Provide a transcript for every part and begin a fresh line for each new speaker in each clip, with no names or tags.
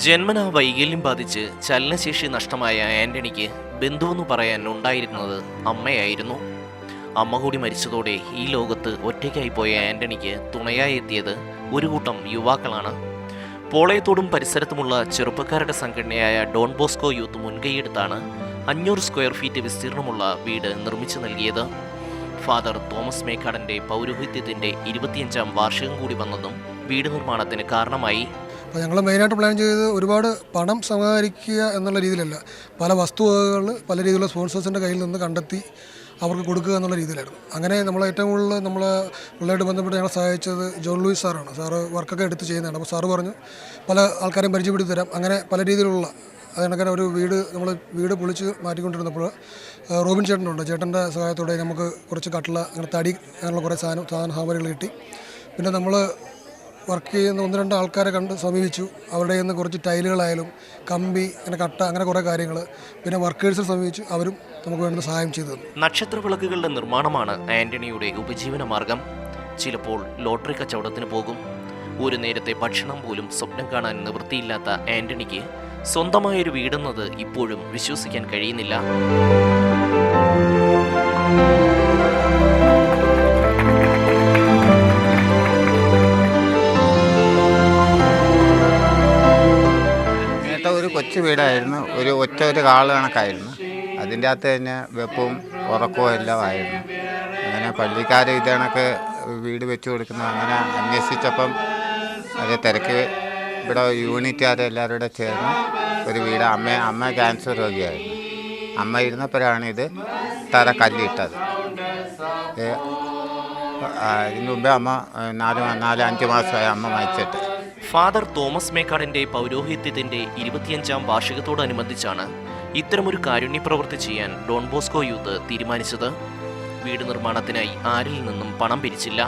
ജന്മനാ വൈകല്യം ബാധിച്ച് ചലനശേഷി നഷ്ടമായ ആന്റണിക്ക് ബന്ധുവെന്ന് പറയാൻ ഉണ്ടായിരുന്നത് അമ്മയായിരുന്നു. അമ്മ കൂടി മരിച്ചതോടെ ഈ ലോകത്ത് ഒറ്റയ്ക്കായി പോയ ആന്റണിക്ക് തുണയായി എത്തിയത് ഒരു കൂട്ടം യുവാക്കളാണ്. പോളയത്തോടും പരിസരത്തുമുള്ള ചെറുപ്പക്കാരുടെ സംഘടനയായ ഡോൺ ബോസ്കോ യൂത്ത് മുൻകൈയെടുത്താണ് 500 സ്ക്വയർ ഫീറ്റ് വിസ്തീർണമുള്ള വീട് നിർമ്മിച്ചു നൽകിയത്. ഫാദർ തോമസ് മേക്കാടൻ്റെ പൗരോഹിത്യത്തിൻ്റെ 25ാം വാർഷികം കൂടി വന്നതും വീട് നിർമ്മാണത്തിന് കാരണമായി.
അപ്പോൾ ഞങ്ങൾ മെയിനായിട്ട് പ്ലാൻ ചെയ്തത് ഒരുപാട് പണം സമാഹരിക്കുക എന്നുള്ള രീതിയിലല്ല, പല വസ്തുവകകൾ പല രീതിയിലുള്ള സ്പോൺസേഴ്സിൻ്റെ കയ്യിൽ നിന്ന് കണ്ടെത്തി അവർക്ക് കൊടുക്കുക എന്നുള്ള രീതിയിലായിരുന്നു. അങ്ങനെ നമ്മൾ ഏറ്റവും കൂടുതൽ നമ്മളെ പിള്ളേരായിട്ട് ബന്ധപ്പെട്ട് ഞങ്ങളെ സഹായിച്ചത് ജോൺ ലൂയിസ് സാറാണ്. സാറ് വർക്കൊക്കെ എടുത്ത് ചെയ്യുന്നതാണ്. അപ്പോൾ സാറ് പറഞ്ഞു പല ആൾക്കാരെയും പരിചയപ്പെടുത്തി തരാം. അങ്ങനെ പല രീതിയിലുള്ള അതിനൊക്കെ ഒരു വീട് പൊളിച്ച് മാറ്റിക്കൊണ്ടിരുന്നപ്പോൾ റോബിൻ ചേട്ടനുണ്ട്. ചേട്ടൻ്റെ സഹായത്തോടെ നമുക്ക് കുറച്ച് കട്ടില അങ്ങനെ തടി അങ്ങനെയുള്ള കുറേ സാമഗ്രികൾ കിട്ടി. പിന്നെ നമ്മൾ വർക്ക് ചെയ്യുന്ന 1-2 ആൾക്കാരെ സമീപിച്ചു. അവരുടെ നിന്ന് കുറച്ച് ടൈലുകളായാലും കമ്പി അങ്ങനെ കട്ട അങ്ങനെ കുറേ കാര്യങ്ങൾ, പിന്നെ വർക്കേഴ്സിനെ സമീപിച്ചു. അവരും നമുക്ക് വേണ്ട സഹായം ചെയ്തു തന്നു.
നക്ഷത്ര വിളക്കുകളുടെ നിർമ്മാണമാണ് ആന്റണിയുടെ ഉപജീവന മാർഗം. ചിലപ്പോൾ ലോട്ടറി കച്ചവടത്തിന് പോകും. ഒരു നേരത്തെ ഭക്ഷണം പോലും സ്വപ്നം കാണാൻ നിവൃത്തിയില്ലാത്ത ആന്റണിക്ക് സ്വന്തമായൊരു വീടെന്നത് ഇപ്പോഴും വിശ്വസിക്കാൻ കഴിയുന്നില്ല.
ഒരു കൊച്ചു വീടായിരുന്നു, ഒരു കാള് കണക്കായിരുന്നു. അതിൻ്റെ അകത്ത് തന്നെ വെപ്പും ഉറക്കവും എല്ലാം ആയിരുന്നു. അങ്ങനെ പള്ളിക്കാർ ഇത് കണക്ക് വീട് വെച്ച് കൊടുക്കുന്ന അങ്ങനെ അന്വേഷിച്ചപ്പം അത് തിരക്ക് ഇവിടെ യൂണിറ്റുകാരെല്ലാവരും കൂടെ ചേർന്ന് ഒരു വീട് അമ്മ ക്യാൻസർ രോഗിയായിരുന്നു. അമ്മ ഇരുന്നപ്പോഴാണ് ഇത് തറ കല്ലിട്ടത്. ഇതിന് മുമ്പേ അമ്മ 4-5 മാസമായി അമ്മ മരിച്ചിട്ട്.
ഫാദർ തോമസ് മേക്കാടൻ്റെ പൗരോഹിത്യത്തിൻ്റെ 25ാം വാർഷികത്തോടനുബന്ധിച്ചാണ് ഇത്തരമൊരു കാരുണ്യ പ്രവൃത്തി ചെയ്യാൻ ഡോൺ ബോസ്കോ യൂത്ത് തീരുമാനിച്ചത്. വീട് നിർമ്മാണത്തിനായി ആരിൽ നിന്നും പണം പിരിച്ചില്ല.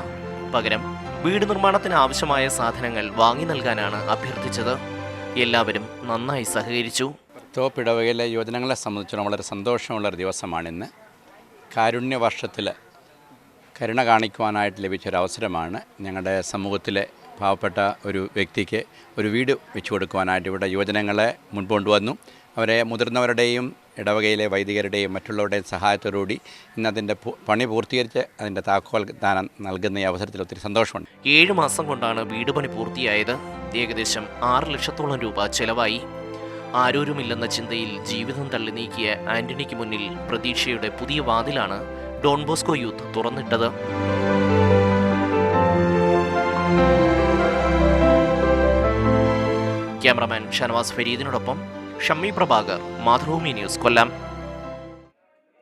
പകരം വീട് നിർമ്മാണത്തിന് ആവശ്യമായ സാധനങ്ങൾ വാങ്ങി നൽകാനാണ് അഭ്യർത്ഥിച്ചത്. എല്ലാവരും നന്നായി സഹകരിച്ചു.
തോപ്പിടവകയിലെ യുവജനങ്ങളെ സംബന്ധിച്ചിടത്തോളം വളരെ സന്തോഷമുള്ളൊരു ദിവസമാണിന്ന്. കാരുണ്യ വർഷത്തിൽ കരുണ കാണിക്കുവാനായിട്ട് ലഭിച്ചൊരവസരമാണ്. ഞങ്ങളുടെ സമൂഹത്തിലെ പാവപ്പെട്ട ഒരു വ്യക്തിക്ക് ഒരു വീട് വെച്ചു കൊടുക്കുവാനായിട്ട് ഇവിടെ യുവജനങ്ങളെ മുൻകൊണ്ടുവന്നു. അവരെ മുതിർന്നവരുടെയും ഇടവകയിലെ വൈദികരുടെയും മറ്റുള്ളവരുടെയും സഹായത്തോടുകൂടി ഇന്നതിൻ്റെ പണി പൂർത്തീകരിച്ച് അതിൻ്റെ താക്കോൽ ദാനം നൽകുന്ന ഈ അവസരത്തിൽ ഒത്തിരി സന്തോഷമുണ്ട്.
7 മാസം കൊണ്ടാണ് വീട് പണി പൂർത്തിയായത്. ഏകദേശം 6 ലക്ഷത്തോളം രൂപ ചെലവായി. ആരോരുമില്ലെന്ന ചിന്തയിൽ ജീവിതം തള്ളി നീക്കിയ ആന്റണിക്ക് മുന്നിൽ പ്രതീക്ഷയുടെ പുതിയ വാതിലാണ് ഡോൺ ബോസ്കോ യൂത്ത് തുറന്നിട്ടത്. ക്യാമറമാൻ ഷനവാസ് ഫരീദിനോടൊപ്പം ഷമ്മി പ്രഭാകർ, മാതൃഭൂമി ന്യൂസ്, കൊല്ലം.